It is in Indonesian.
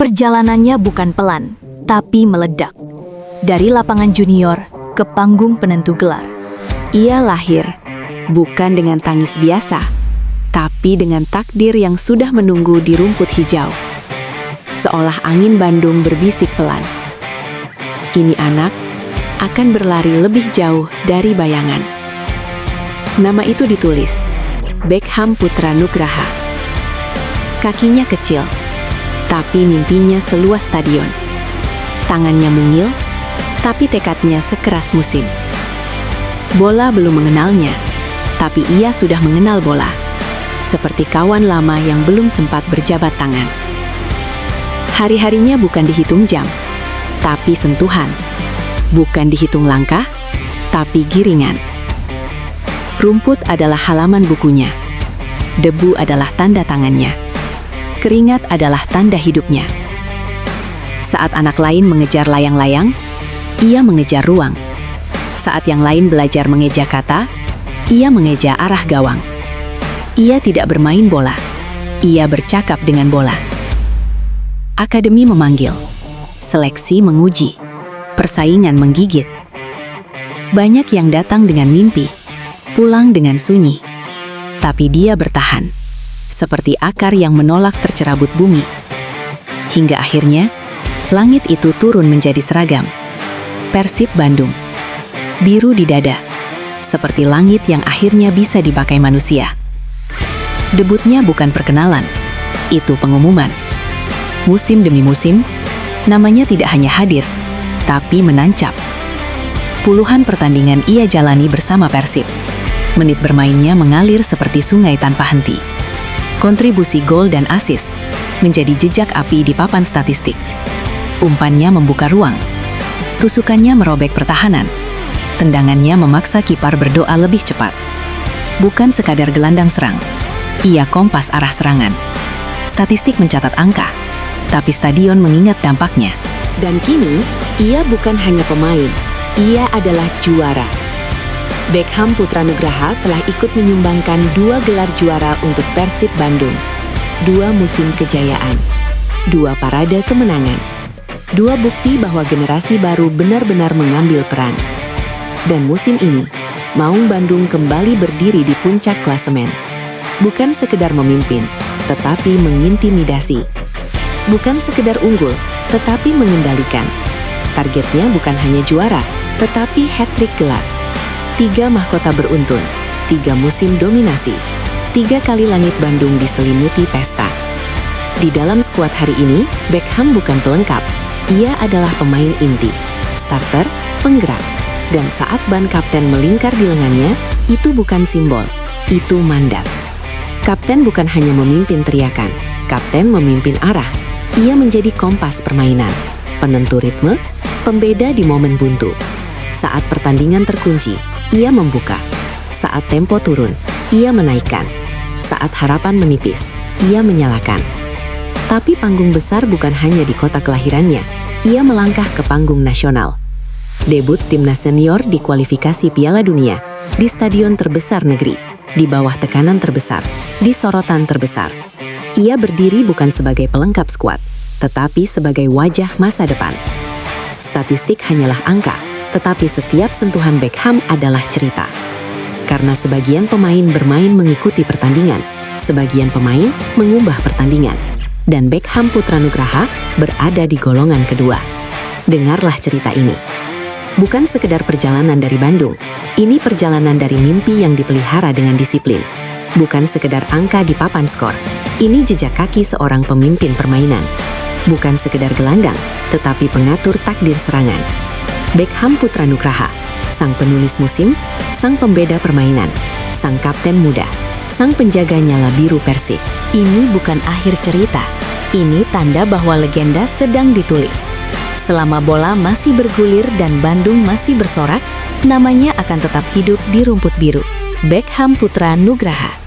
Perjalanannya bukan pelan, tapi meledak. Dari lapangan junior ke panggung penentu gelar. Ia lahir bukan dengan tangis biasa, tapi dengan takdir yang sudah menunggu di rumput hijau. Seolah angin Bandung berbisik pelan. Ini anak akan berlari lebih jauh dari bayangan. Nama itu ditulis, Beckham Putra Nugraha. Kakinya kecil, tapi mimpinya seluas stadion. Tangannya mungil, tapi tekadnya sekeras musim. Bola belum mengenalnya, tapi ia sudah mengenal bola. Seperti kawan lama yang belum sempat berjabat tangan. Hari-harinya bukan dihitung jam, tapi sentuhan. Bukan dihitung langkah, tapi giringan. Rumput adalah halaman bukunya. Debu adalah tanda tangannya. Keringat adalah tanda hidupnya. Saat anak lain mengejar layang-layang, ia mengejar ruang. Saat yang lain belajar mengeja kata, ia mengeja arah gawang. Ia tidak bermain bola, ia bercakap dengan bola. Akademi memanggil, seleksi menguji, persaingan menggigit. Banyak yang datang dengan mimpi, pulang dengan sunyi. Tapi dia bertahan, seperti akar yang menolak tercerabut bumi. Hingga akhirnya, langit itu turun menjadi seragam. Persib Bandung. Biru di dada, seperti langit yang akhirnya bisa dipakai manusia. Debutnya bukan perkenalan, itu pengumuman. Musim demi musim, namanya tidak hanya hadir, tapi menancap. Puluhan pertandingan ia jalani bersama Persib. Menit bermainnya mengalir seperti sungai tanpa henti. Kontribusi gol dan assist menjadi jejak api di papan statistik. Umpannya membuka ruang. Tusukannya merobek pertahanan. Tendangannya memaksa kiper berdoa lebih cepat. Bukan sekadar gelandang serang, ia kompas arah serangan. Statistik mencatat angka, tapi stadion mengingat dampaknya. Dan kini, ia bukan hanya pemain, ia adalah juara. Beckham Putra Nugraha telah ikut menyumbangkan 2 gelar juara untuk Persib Bandung, 2 musim kejayaan, 2 parade kemenangan, 2 bukti bahwa generasi baru benar-benar mengambil peran. Dan musim ini, Maung Bandung kembali berdiri di puncak klasemen. Bukan sekedar memimpin, tetapi mengintimidasi. Bukan sekedar unggul, tetapi mengendalikan. Targetnya bukan hanya juara, tetapi hat-trick gelar. 3 mahkota beruntun, 3 musim dominasi, 3 kali langit Bandung diselimuti pesta. Di dalam skuad hari ini, Beckham bukan pelengkap. Ia adalah pemain inti, starter, penggerak. Dan saat ban kapten melingkar di lengannya, itu bukan simbol, itu mandat. Kapten bukan hanya memimpin teriakan, kapten memimpin arah. Ia menjadi kompas permainan, penentu ritme, pembeda di momen buntu. Saat pertandingan terkunci, ia membuka. Saat tempo turun, ia menaikkan. Saat harapan menipis, ia menyalakan. Tapi panggung besar bukan hanya di kota kelahirannya, ia melangkah ke panggung nasional. Debut timnas senior di kualifikasi Piala Dunia, di stadion terbesar negeri, di bawah tekanan terbesar, di sorotan terbesar. Ia berdiri bukan sebagai pelengkap skuad, tetapi sebagai wajah masa depan. Statistik hanyalah angka, tetapi setiap sentuhan Beckham adalah cerita. Karena sebagian pemain bermain mengikuti pertandingan, sebagian pemain mengubah pertandingan. Dan Beckham Putra Nugraha berada di golongan kedua. Dengarlah cerita ini. Bukan sekedar perjalanan dari Bandung, ini perjalanan dari mimpi yang dipelihara dengan disiplin. Bukan sekedar angka di papan skor, ini jejak kaki seorang pemimpin permainan. Bukan sekedar gelandang, tetapi pengatur takdir serangan. Beckham Putra Nugraha, sang penulis musim, sang pembeda permainan, sang kapten muda, sang penjaga nyala biru Persib. Ini bukan akhir cerita, ini tanda bahwa legenda sedang ditulis. Selama bola masih bergulir dan Bandung masih bersorak, namanya akan tetap hidup di rumput biru. Beckham Putra Nugraha.